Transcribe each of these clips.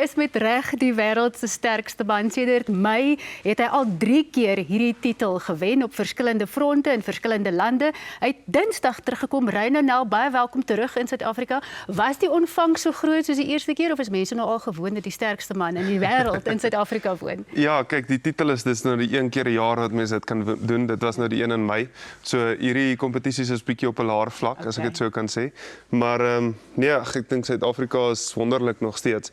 is met reg die wêreld se sterkste man. Sedert Mei het hy al 3 keer hierdie titel gewen op verskillende fronte in verskillende lande. Hy het Dinsdag teruggekom. Reino Nel, baie welkom terug in Suid-Afrika. Was die ontvangs so groot soos die eerste keer of is mense nou al gewoond dat die sterkste man in die wêreld in Suid-Afrika woon? Ja, kyk, die titel is dis nou die een keer 'n jaar wat mense dit kan doen. Dit was nou die 1 in Mei. So hierdie kompetisies is bietjie op 'n laer vlak, as ek dit so kan sê. Maar nee, ek dink Suid-Afrika is wonderlik nog steeds.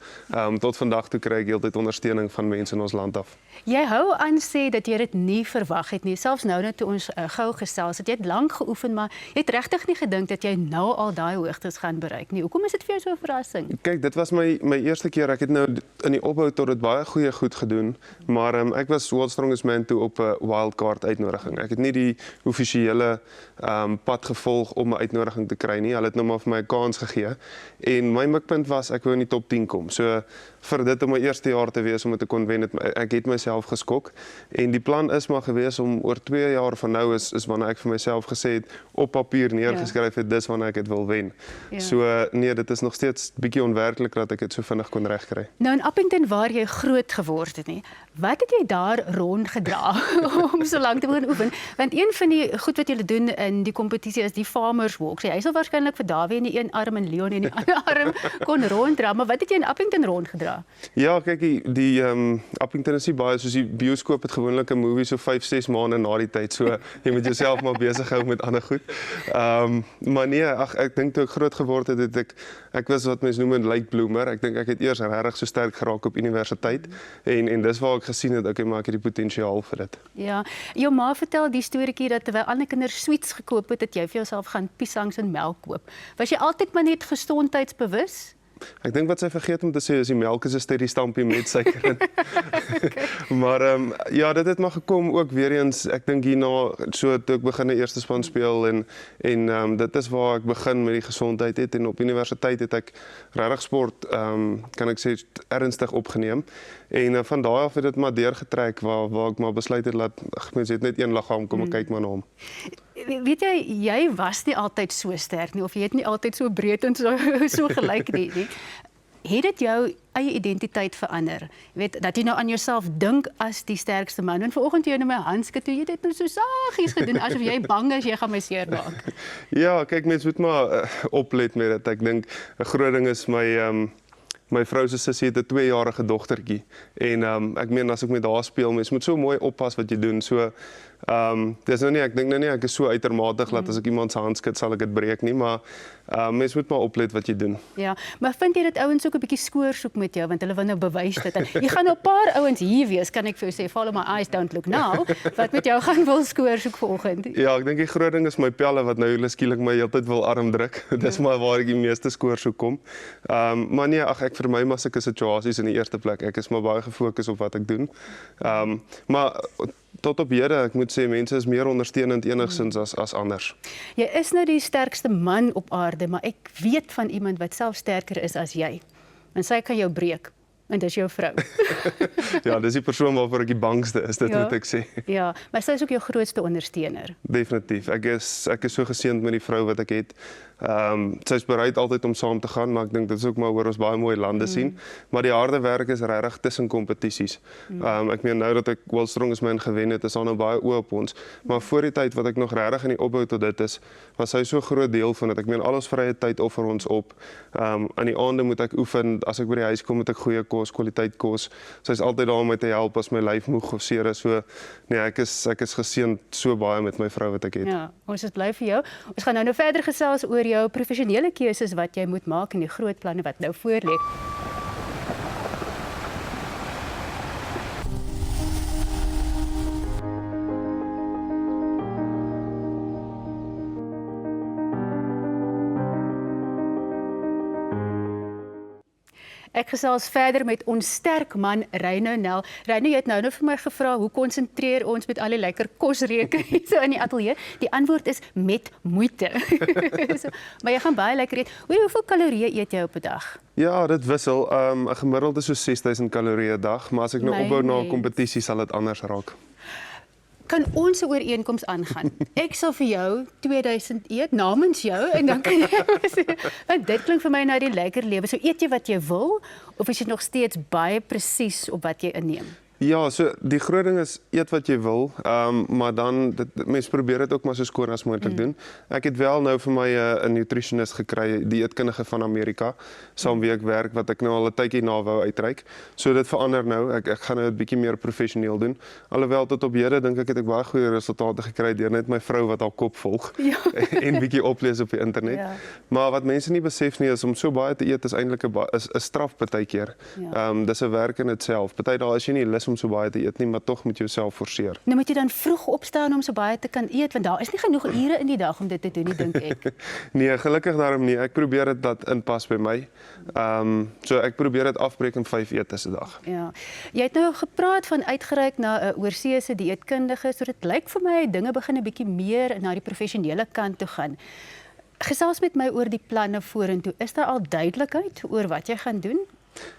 Tot vandag toe kry ek heeltyd ondersteuning van mense in ons land af. Jy hou aan sê dat jy dit nie verwag het nie. Selfs nou net toe ons gou gesels het, jy het lank geoefen, maar jy het regtig nie gedink dat jy nou al daai hoogtes gaan bereik nie. Hoekom is dit vir jou so 'n verrassing? Kyk, dit was my eerste keer. Ek het nou in die opbou tot dit baie goed gedoen, maar ek was World's Strongest Man toe op 'n wildcard uitnodiging. Ek het nie die offisiële pad gevolg om 'n uitnodiging te kry nie. Hulle het nou maar vir my 'n kans gegee en my mikpunt was ek wou in die top 10 kom. So vir dit om my eerste jaar te wees om dit te kon wen, ek het myself geskok en die plan is maar gewees om oor 2 jaar van nou is wanneer ek vir myself gesê het op papier neergeskryf het, dis wanneer ek dit wil wen. Ja. So nee, dit is nog steeds bietjie onwerklik dat ek dit so vinnig kon regkry. Nou in Appington waar jy groot geword het nie, wat het jy daar rondgedra om so lank te begin oefen? Want een van die goed wat julle doen in die kompetisie is die farmers walk. Hy sal waarskynlik vir Dawie in die een arm en Leon in die ander arm kon ronddra, maar wat het jy in Appington rondgedra? Ja, kyk, die Appington is nie baie soos die bioskoop het gewoonlik 'n movie so 5-6 maande na die tyd, so jy moet jouself maar besig hou met ander goed. Maar nee, ek dink toe ek groot geword het, ek was wat mense noem 'n late bloomer. Ek dink ek het eers regtig so sterk geraak op universiteit en dis waar ek gesien het okay, maar ek het die potensiaal vir dit. Ja, jou ma vertel die storieetjie dat terwyl ander kinders sweets gekoop het, dat jy vir jouself gaan piesangs en melk koop. Was jy altyd maar net gesondheidsbewus? Ek dink wat sy vergeet om te sê is die melk is 'n steady stampie met suiker in. Okay. Maar ja, dit het maar gekom ook weer eens, ek dink hierna so toe ek begin 'n eerste span speel en dit is waar ek begin met die gesondheid het en op universiteit het ek regtig sport kan ek sê ernstig opgeneem en van daai af het dit maar deurgetrek waar ek maar besluit het dat mense het net een liggaam, kom ek kyk maar na hom. Weet jy was nie altyd so sterk nie of jy het nie altyd so breed en so gelyk nie. Het dit jou eie identiteit verander? Jy weet dat jy nou aan jouself dink as die sterkste man. En vanoggend toe jy nou my handske toe, jy het dit nou so saggies gedoen asof jy bang is jy gaan my seermaak. Ja, kyk, mense moet maar oplet met dit. Ek dink 'n groot ding is my vrou se sussie het 'n 2-jarige dogtertjie en ek meen as ek met haar speel, mens moet so mooi oppas wat jy doen. So dis nou nie, ek dink nou nie ek is so uitermatig dat as ek iemand se hand skud sal ek dit breek nie, maar mens moet maar oplet wat jy doen. Ja, maar vind jy dit ouens ook 'n bietjie skoor soek met jou want hulle wil nou bewys dit. Jy gaan nou 'n paar ouens hier wees, kan ek vir jou sê, follow my eyes, don't look now, wat met jou gaan wil skoor soek vanoggend. Ja, ek dink die groot ding is my pelle wat nou skielik my heeltyd wil arm druk. Dis maar waar ek die meeste skoor soek kom. Maar nee, ek vir my maar sulke situasies in die eerste plek. Ek is maar baie gefokus op wat ek doen. Maar tot op hede, ek moet sê mense is meer ondersteunend enigsins as anders. Jy is nou die sterkste man op aarde, maar ek weet van iemand wat self sterker is as jy. En sy kan jou breek. En dis jou vrou. Ja, dis die persoon waarvoor ek die bangste is, dit moet ek sê. Ja, maar sy is ook jou grootste ondersteuner. Definitief. Ek is so geseënd met die vrou wat ek het. Sy is bereid altyd om saam te gaan, maar ek dink dit is ook maar oor ons baie mooi lande sien. Maar die harde werk is regtig tussen kompetisies. Ek meen nou dat ek World's Strongest Man gewen het, is daar nou baie oop op ons. Maar voor die tyd wat ek nog regtig in die opbou tot dit is, was sy so 'n groot deel van dit. Ek meen al ons vrye tyd offer ons op. Aan die aande moet ek oefen, as ek by die huis kom moet ek goeie kos, kwaliteit kos. Sy is altyd daar om my te help as my lyf moeg of seer is. So nee, ek is geseënd so baie met my vrou wat ek het. Ja, ons is bly vir jou. Ons gaan nou verder gesels oor jou professionele keuses wat jy moet maak en die groot planne wat nou voor lê. Ek gesels verder met ons sterk man Reino Nel. Reino, jy het nou vir my gevra hoe konsentreer ons met al die lekker kosreuke so in die ateljee. Die antwoord is met moeite. So, maar jy gaan baie lekker eet. Hoeveel kalorieë eet jy op 'n dag? Ja, dit wissel. 'n Gemiddeld is so 6000 kalorieë 'n dag, maar as ek nou opbou na 'n kompetisie sal dit anders raak. kan ons 'n ooreenkoms aangaan. Ek sal vir jou 2000 eet namens jou en dan kan jy want dit klink vir my na die lekker lewe. So eet jy wat jy wil of is jy nog steeds baie presies op wat jy inneem? Ja, so die groot ding is eet wat jy wil, maar dan mense probeer dit ook maar so skoon as moontlik doen. Ek het wel nou vir my 'n nutritionist gekry, die eetkundige van Amerika, saam wie ek werk wat ek nou al 'n tydjie na wou uitreik. So dit verander nou. Ek gaan nou 'n bietjie meer professioneel doen. Alhoewel tot op hede dink ek het ek baie goeie resultate gekry deur net my vrou wat haar kop volg en bietjie oplees op die internet. Ja. Maar wat mense nie besef nie is om so baie te eet is eintlik 'n straf partykeer. Dis 'n werk in dit self. Party dae is jy nie lus om so baie te eet nie, maar tog moet jy jouself forceer. Nou moet jy dan vroeg opstaan om so baie te kan eet, want daar is nie genoeg ure in die dag om dit te doen nie, dink ek. Nee, gelukkig daarom nie. Ek probeer dit dat inpas by my. So ek probeer dit afbreek in 5 etes 'n dag. Ja. Jy het nou gepraat van uitgereik na 'n oorseese dieetkundige, so dit lyk vir my dinge begin 'n bietjie meer na die professionele kant toe gaan. Gesels met my oor die planne vorentoe. Is daar al duidelikheid oor wat jy gaan doen?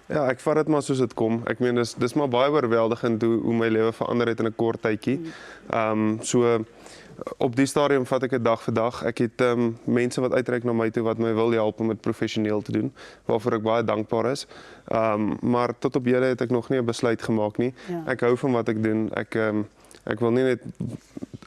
Ja, ek vat dit maar soos dit kom. Ek meen dis maar baie oorweldigend hoe my lewe verander het in 'n kort tydjie. So op die stadium vat ek dit dag vir dag. Ek het mense wat uitreik na my toe wat my wil help om dit professioneel te doen, waarvoor ek baie dankbaar is. Maar tot op hede het ek nog nie 'n besluit gemaak nie. Ja. Ek hou van wat ek doen. Ek wil nie net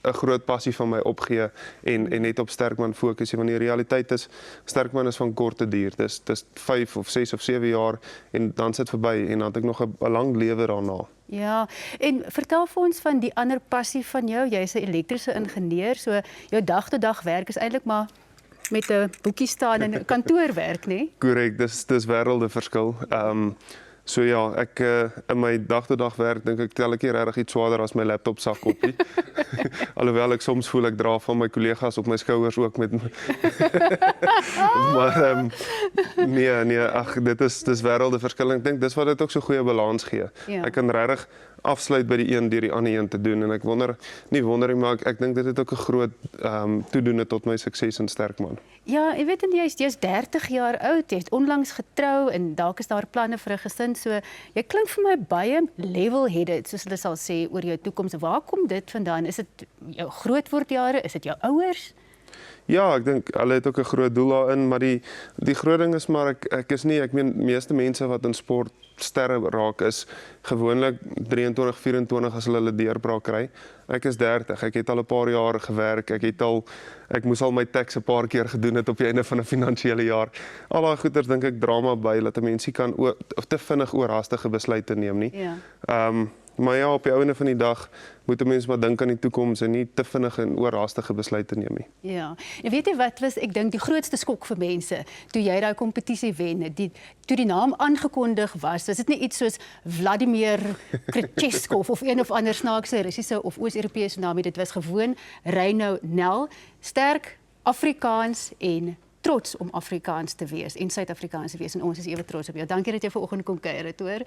'n groot passie van my opgee en net op Sterkman fokus nie, want die realiteit is Sterkman is van korte duur. Dis 5 of 6 of 7 jaar en dan sit verby en dan het ek nog 'n lang lewe daarna. Ja, en vertel vir ons van die ander passie van jou. Jy's 'n elektriese ingenieur, so jou dag-tot-dag werk is eintlik maar met 'n boekie staan en 'n kantoorwerk, nê? Korrek, dis wêrelde verskil. So ja, ek in my dag-tot-dag werk dink ek tel ek nie regtig iets swaarder as my laptop sak op nie. Alhoewel ek soms voel ek dra van my kollegas op my skouers ook met maar nee, ag dis wêrelde verskil. Ek dink dis wat dit ook so goeie balans gee. Ja. Ek kan regtig afsluit by die een deur die ander een te doen en ek wonder nie maar ek dink dit het ook 'n groot toedoen tot my sukses in Sterkman. Ja, jy weet en jy's 30 jaar oud, jy het onlangs getrou en dalk is daar planne vir 'n gesin, so jy klink vir my baie level-headed, soos hulle sal sê, oor jou toekoms. Waar kom dit vandaan? Is dit jou grootwordjare? Is dit jou ouers? Ja, ek dink hulle het ook 'n groot doel daarin, maar die groot ding is maar ek meen meeste mense wat in sport sterre raak is gewoonlik 23, 24 as hulle deurbraak kry. Ek is 30. Ek het al 'n paar jaar gewerk. Ek moes al my tax 'n paar keer gedoen het op die einde van 'n finansiële jaar. Al daai goeters dink ek drama by dat 'n mens nie kan of te vinnig oorhaastige besluite neem nie. Ja. Maar ja, op die einde van die dag moet 'n mens maar dink aan die toekoms en nie te vinnig en oorhaastige besluite neem nie. Ja. En weet jy wat was ek dink die grootste skok vir mense toe jy daai kompetisie wen, toe die naam aangekondig was dit nie iets soos Vladimir Krejcikov of een of ander snaakse Russiese of Oos-Europese naam nie, dit was gewoon Reino Nel, sterk Afrikaans en trots om Afrikaans te wees en Suid-Afrikaans te wees en ons is ewe trots op jou. Dankie dat jy vanoggend kom kuier het, hoor.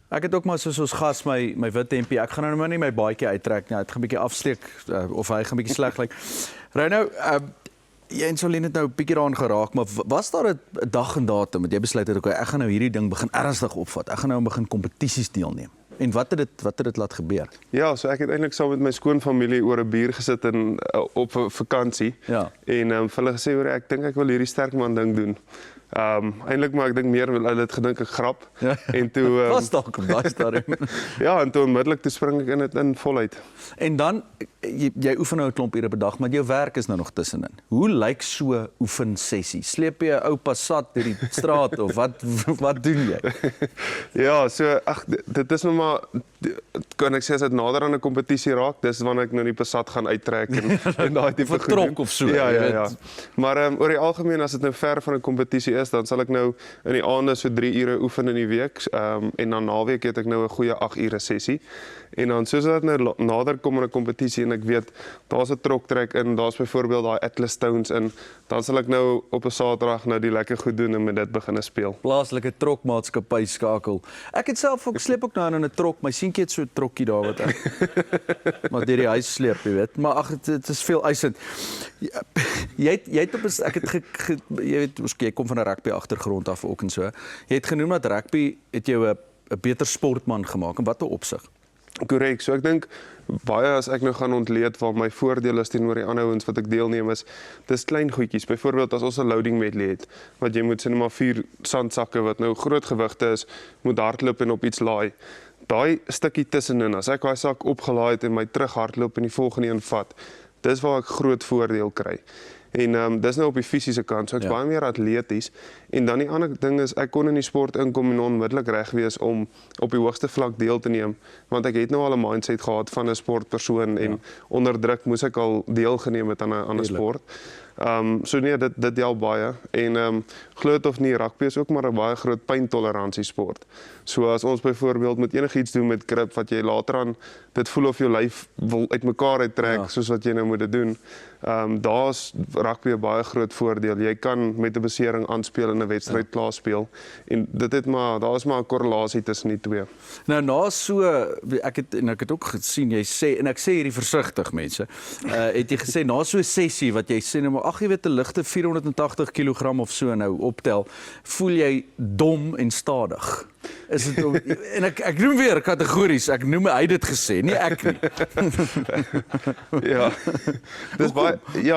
Ek het ook maar soos ons gas my wit hempie. Ek gaan nou maar nie my baadjie uittrek nie. Dit gaan 'n bietjie afsteek of hy gaan bietjie sleg lyk. Reino, jy en Solien het nou 'n bietjie daaraan geraak, maar was daar 'n dag en datum wat jy besluit het ek gaan nou hierdie ding begin ernstig opvat. Ek gaan nou begin kompetisies deelneem. En wat het dit laat gebeur? Ja, so ek het eintlik saam met my skoonfamilie oor 'n bier gesit en op 'n vakansie. Ja. En vir hulle gesê hoor ek dink ek wil hierdie Sterkman ding doen. Eintlik maar ek dink meer hulle het gedink ek grap. Ja. En toe Was dalk op daai stadium. ja, en toe onmiddellik toe spring ek in dit in voluit. En dan jy oefen nou 'n klomp ure per dag, maar jou werk is nou nog tussenin. Hoe lyk so 'n oefensessie? Sleep jy 'n ou Passat deur die straat of wat doen jy? Ja, so dit is nou maar kan ek sê as dit nader aan 'n kompetisie raak, dis wanneer ek nou die Passat gaan uittrek en daai tipe goed doen. Vertrok of so. Ja. Maar oor die algemeen as dit nou ver van 'n kompetisie is, dan sal ek nou in die aande so 3 ure oefen in die week en dan naweek het ek nou 'n goeie 8 ure sessie. En dan soos dit nou nader kom in 'n kompetisie en ek weet daar's 'n troktrek in, daar's byvoorbeeld daai Atlas Stones in, dan sal ek nou op 'n Saterdag nou die lekker goed doen en met dit begin speel. Plaaslike trokmaatskappy skakel. Ek het self ook sleep ook nou in 'n trok. My seentjie het so 'n trokkie daar wat ek maar deur die huis sleep, jy weet. Maar ag dit is veel eisend. Jy het op ek het jy weet jy kom van 'n rugby agtergrond af ook en so. Jy het genoem dat rugby het jou 'n beter sportman gemaak. In watter opsig? Korrek, so ek dink baie as ek nou gaan ontleed waar my voordeel is teenoor die ander ouens wat ek deelneem is, dis klein goedjies. Byvoorbeeld as ons 'n loading medley het, wat jy moet sê net maar 4 sandsakke wat nou groot gewigte is, moet hardloop en op iets laai. Daai stukkie tussenin, as ek daai sak opgelaai het en my terug hardloop en die volgende een vat, dis waar ek groot voordeel kry. En dis nou op die fisiese kant, so ek's baie meer atleties. En dan die ander ding is, ek kon in die sport inkom en onmiddellik reg wees om op die hoogste vlak deel te neem, want ek het nou al 'n mindset gehad van 'n sportpersoon en onder druk moes ek al deelgeneem het aan 'n sport. So nee, dit help baie. En glo dit of nie, rugby is ook maar 'n baie groot pyntoleransie sport. So as ons byvoorbeeld met enigiets doen met grip wat jy later aan dit voel of jou lyf wil uitmekaar uittrek soos wat jy nou moet dit doen. Daar's rugby 'n baie groot voordeel. Jy kan met 'n besering aanspeel in 'n wedstryd klaar speel en daar is maar 'n korrelasie tussen die twee. Nou na so ek het ook gesien jy sê en ek sê hierdie versigtig mense. Het jy gesê na so 'n sessie wat jy sê nou maar ag jy weet 'n ligte 480 kg of so nou optel, voel jy dom en stadig. Is dit en ek noem weer kategories, ek noem hy het dit gesê, nie ek nie.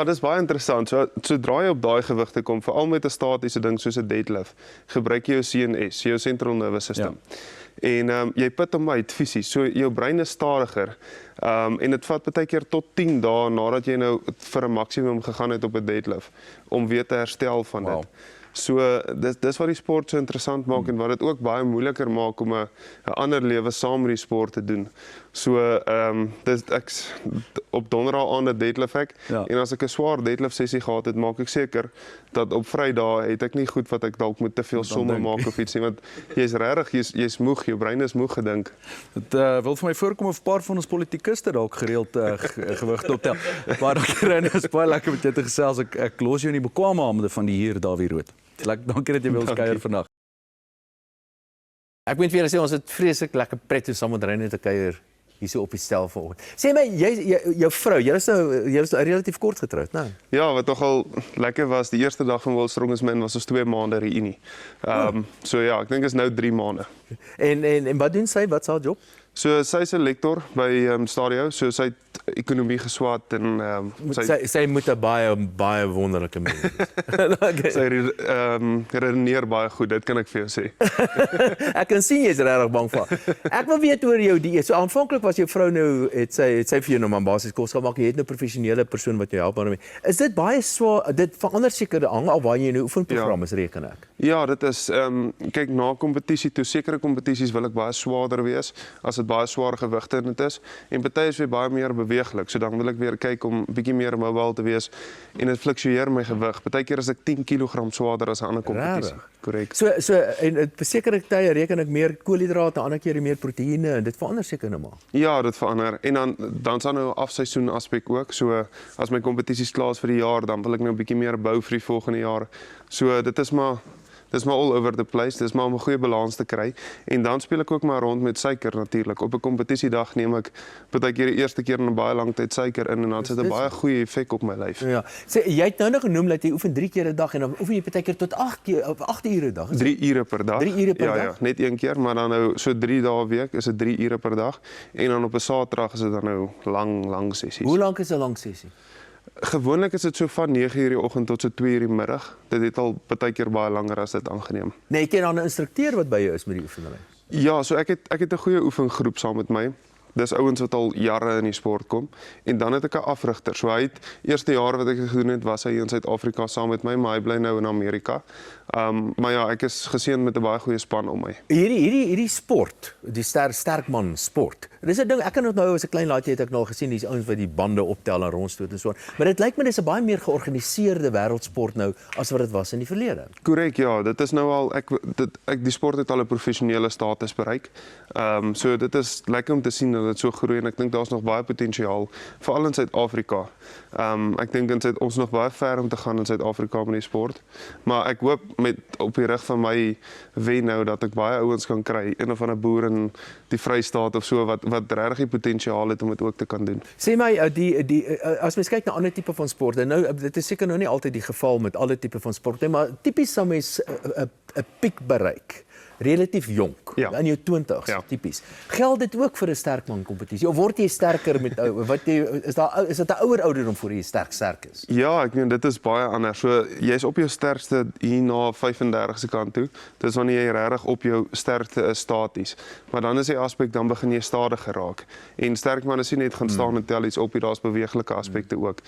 Dis baie interessant. Sodra jy op daai gewigte kom, veral met 'n statiese ding soos 'n deadlift, gebruik jy jou CNS, jou central nervous system. En jy put hom uit fisies. So jou brein is stadiger. En dit vat baie keer tot 10 dae nadat jy nou vir 'n maksimum gegaan het op 'n deadlift om weer te herstel van dit. So dis wat die sport so interessant maak en wat dit ook baie moeiliker maak om 'n ander lewe saam met die sport te doen. So ek op donderdag aan 'n deadlift ek en as ek 'n swaar deadlift sessie gehad het, maak ek seker dat op Vrydae het ek nie goed wat ek dalk moet te veel somme maak of iets nie, want jy's regtig jy's moeg, jou brein is moeg gedink. Dit wil vir my voorkom of 'n paar van ons politikuste dalk gereeld gewigte optel. Maar dankie, is baie lekker met jou te gesels. Ek los jou in die bekwame hande van die heer Dawie Rood. Dankie dat jy wil kuier vandag. Ek moet vir julle sê ons het vreeslik lekker pret saam met Reine te kuier hier so op die stel vanoggend. Sê my, jou vrou, julle is nou relatief kort getroud, né? Ja, wat nogal lekker was, die eerste dag van World's Strongest Man was ons 2 maande reunie. So ja, ek dink is nou 3 maande. En wat doen sy? Wat is haar job? So sy's 'n lektor by Stadio, so sy het ekonomie geswat en sy moet 'n baie wonderlike mens wees. Sy redeneer baie goed, dit kan ek vir jou sê. Ek kan sien jy's regtig bang vir haar. Ek wil weet oor jou dieet. So aanvanklik was jou vrou nou het sy vir jou nou maar basies kos gemaak. Jy het nou 'n professionele persoon wat jou help daarmee. Is dit baie swaar? Dit verander seker hang af waar jy nou oefenprogramme is, reken ek. Ja, dit is kyk na kompetisie toe, sekere kompetisies wil ek baie swaarder wees as dit baie swaar gewigte in dit is en party is weer baie meer beweeglik. So dan wil ek weer kyk om bietjie meer mobile te wees en dit fluktueer my gewig. Partykeer is ek 10 kg swaarder as 'n ander kompetisie. Korrek. So en sekere tye reken ek meer koolhidrate, ander kere meer proteïene en dit verander seker nou maar. Ja, dit verander. En dan sal nou afseisoen aspek ook. So as my kompetisies klaar is vir die jaar, dan wil ek nou 'n bietjie meer bou vir die volgende jaar. So dit is maar all over the place, dis maar om 'n goeie balans te kry. En dan speel ek ook maar rond met suiker natuurlik. Op 'n kompetisiedag neem ek partykeer die eerste keer in 'n baie lang tyd suiker in en dan sit 'n baie goeie effek op my lyf. Ja. Sê jy het nou nog genoem dat jy oefen 3 keer 'n dag en dan oefen jy partykeer tot 8 ure 'n dag. 3 ure per dag. 3 ure per dag. Ja, net een keer, maar dan nou so 3 dae 'n week is dit 3 ure per dag en dan op 'n Saterdag is dit dan nou lang sessies. Hoe lank is 'n lang sessie? Gewoonlik is dit so van 9:00 die oggend tot so 2:00 die middag. Dit het al baie keer baie langer as dit aangeneem. Nee, ek ken dan 'n instrukteur wat by jou is met die oefeninge. Ja, so ek het 'n goeie oefengroep saam met my. Dis ouens wat al jare in die sport kom en dan het ek 'n afrigter. So hy het eerste jaar wat ek gedoen het, was hy in Suid-Afrika saam met my, maar hy bly nou in Amerika. Maar ja, ek is geseën met 'n baie goeie span om my. Hierdie sport, die sterkman sport. Dis 'n ding, ek kan onthou as 'n klein laaitjie het ek nou gesien dis ouens wat die bande optel en rondstoot en so aan. Maar dit lyk my dis 'n baie meer georganiseerde wêreldsport nou as wat dit was in die verlede. Korrek, ja, dit is nou al die sport het al 'n professionele status bereik. So dit is lekker om te sien dat dit so groei en ek dink daar's nog baie potensiaal veral in Suid-Afrika. Ek dink ons nog baie ver om te gaan in Suid-Afrika met die sport, maar ek hoop met op die rug van my wen nou dat ek baie ouens kan kry, een of ander boer in die Vrystaat of so wat regtig die potensiaal het om dit ook te kan doen. Sê my as mens kyk na ander tipe van sporte, nou dit is seker nou nie altyd die geval met alle tipe van sporte, maar tipies sou mens 'n piek bereik relatief jonk, Ja. in jou 20's, Ja. tipies. Geld dit ook vir 'n sterkman kompetisie of word jy sterker met is dit 'n ouer ouderdom voor jy sterk is? Ja, ek meen dit is baie anders. So jy's op jou sterkste hier na 35 se kant toe. Dis wanneer jy regtig op jou sterkte is staties. Maar dan is die aspek dan begin jy stadiger raak. En sterk manne is nie net gaan staan en tel iets op, daar's beweeglike aspekte ook.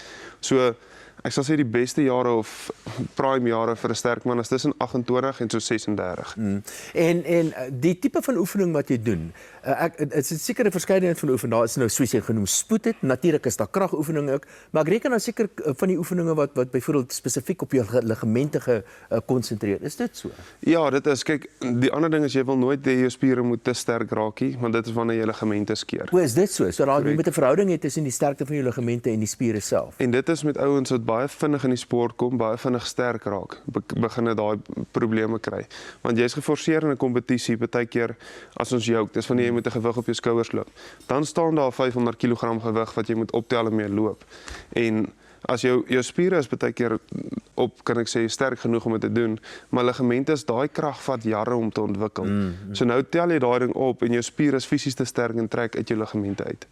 So ek sal sê die beste jare of prime jare vir 'n sterk man is tussen 28 en so 36. En die tipe van oefening wat jy doen, dit is 'n sekere verskeidenheid van oefeninge. Daar is nou soos jy genoem spoed het. Natuurlik is daar kragoefeninge ook, maar ek reken dan seker van die oefeninge wat byvoorbeeld spesifiek op jou ligamente gekonsentreer. Is dit so? Ja, dit is kyk, die ander ding is jy wil nooit hê jou spiere moet te sterk raak nie, want dit is wanneer jy ligamente skeer. Hoe is dit so? So daar jy met 'n verhouding het tussen die sterkte van jou ligamente en die spiere self. En dit is met ouens wat baie vinnig in die sport kom, baie vinnig sterk raak, begin dit daai probleme kry. Want jy's geforseer in 'n kompetisie, baie keer as ons jouk, dis wanneer jy met 'n gewig op jou skouers loop. Dan staan daar 500 kg gewig wat jy moet optel en mee loop. En as jou spiere is baie keer op, kan ek sê, sterk genoeg om dit te doen, maar ligamente is daai krag vat jare om te ontwikkel. So nou tel jy daai ding op en jou spiere is fisies te sterk en trek uit jou ligamente uit.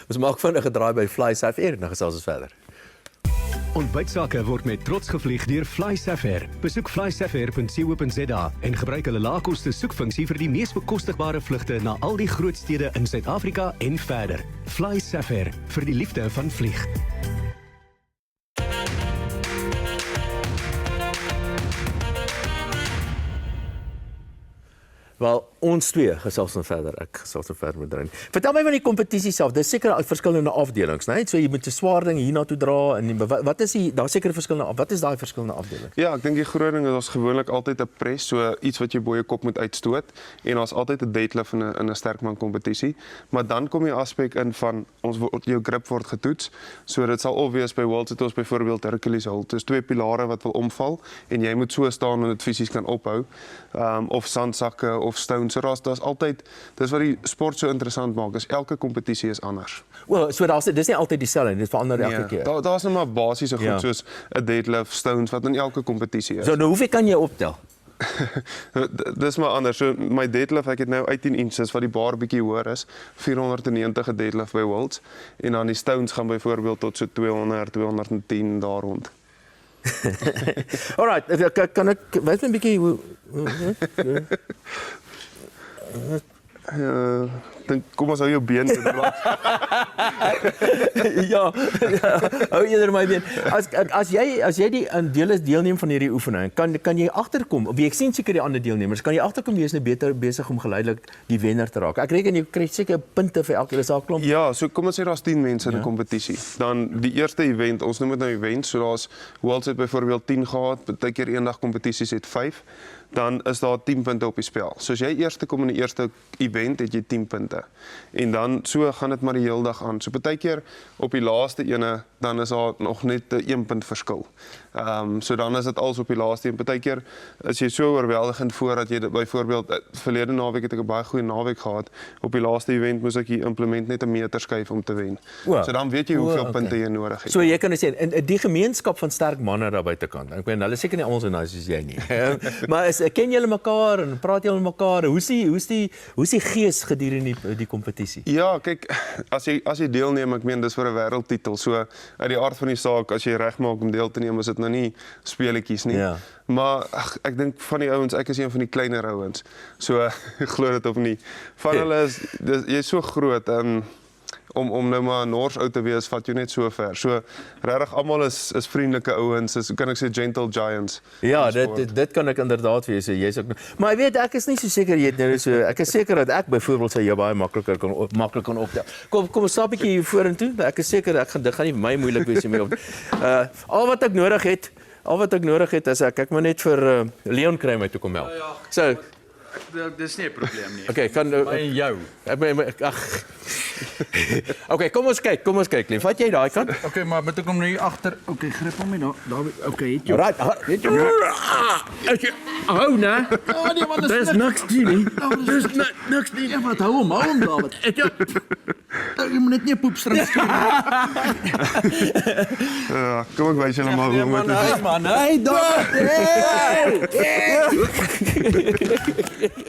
Ons maak vinnige draai by FlySafair en dan gesels ons verder. Ontbytsake word met trots gevlieg deur FlySafair. Besoek flysafair.co.za en gebruik hulle laagkoste soekfunksie vir die mees bekostigbare vlugte na al die groot stede in Suid-Afrika en verder. FlySafair, vir die liefde van vlieg. Wel, ons twee gesels nou verder. Ek gesels nou verder met Rein. Vertel my van die kompetisie self. Dis seker verskillende afdelings, né? So jy moet 'n swaar ding hiernatoe dra en wat is daar seker verskillende wat is daai verskillende afdelings? Ja, ek dink die groot ding is ons gewoonlik altyd 'n press, so iets wat jy bo jou kop moet uitstoot en daar's altyd 'n deadlift in 'n sterkman kompetisie. Maar dan kom die aspek in van jou grip word getoets. So dit sal obvious by Worlds het ons byvoorbeeld Hercules hold. Dis 2 pilare wat wil omval en jy moet so staan en dit fisies kan ophou. Of sandsakke of stone. So daar's altyd, dis wat die sport so interessant maak, is elke kompetisie is anders. Wel, so dis nie altyd dieselfde, dit verander elke keer. Daar's net maar basiese goed Ja. soos 'n deadlift, stones wat in elke kompetisie is. So nou hoeveel kan jy optel? Dis maar anders. So my deadlift, ek het nou 18 inches wat die bar bietjie hoër is, 490 deadlift by Worlds en dan die stones gaan byvoorbeeld tot so 200, 210 daar rond. Alright, kan ek weet 'n bietjie hoe Dink kom ons hou jou been te draai. ja, hou eerder my been. As jy die deelneem van hierdie oefening, kan jy agterkom, of ek sien seker die ander deelnemers, kan jy agterkom jy is nou beter besig om geleidelik die wenner te raak. Ek reken jy kry seker punte vir elke klomp. Ja, so kom ons sê daar's 10 mense in 'n kompetisie. Dan die eerste event, ons noem dit nou event, so daar's Worlds het byvoorbeeld 10 gehad, baie keer eendag kompetisies het 5. Dan is daar 10 punte op die spel. So as jy eerste kom in die eerste event, het jy 10 punte. En dan so gaan dit maar die hele dag aan. So baie keer op die laaste ene, dan is daar nog net 1 punt verskil. So dan is dit als op die laaste en baie keer is jy so oorweldigend voordat jy byvoorbeeld verlede naweek het ek 'n baie goeie naweek gehad. Op die laaste event moes ek die implement net 'n meter skuif om te wen. So dan weet jy hoeveel punte jy nodig het. So jy kan sê in die gemeenskap van sterk manne daar buitekant. Ek weet hulle seker nie almal so nice soos jy nie. Maar ken julle mekaar en praat julle met mekaar? Hoe's die gees gedurende die kompetisie? Ja, kyk, as jy deelneem, ek meen dis vir 'n wêreldtitel. So uit die aard van die saak, as jy regmaak om deel te neem, is dit nou nie speletjies nie. Ja. Maar ek dink van die ouens, ek is een van die kleiner ouens. So glo dit of nie. Van hulle jy's so groot om nou maar Nors oud te wees, vat jou net so ver. So regtig almal is vriendelike ouens, kan ek sê gentle giants. Ja, dit kan ek inderdaad vir jou sê. Jy's ook. Maar jy weet, ek is nie so seker jy het nou so. Ek is seker dat ek byvoorbeeld sou jou baie maklik kan optel. Kom ons stap 'n bietjie hier vorentoe. Ek is seker dit gaan nie vir my moeilik wees om op. Al wat ek nodig het is ek moet net vir Leon kry my toe kom help. So Dis nie 'n probleem nie. Okay, kan My en jou. Okay, kom ons kyk, Len. Vat jy daai kant? Okay, maar moet ek hom nou hier agter. Okay, gryp hom net daar. Okay, het jy. Alright, weet jy. Hou na. Ja, nee man, Dis niks doen nie. Dis niks doen. Ja, wat hou hom, David. Jy moet net nie 'n poepstring skep. Ja, kom ek wys julle maar hoe om dit te doen. Man, hey David. Hey!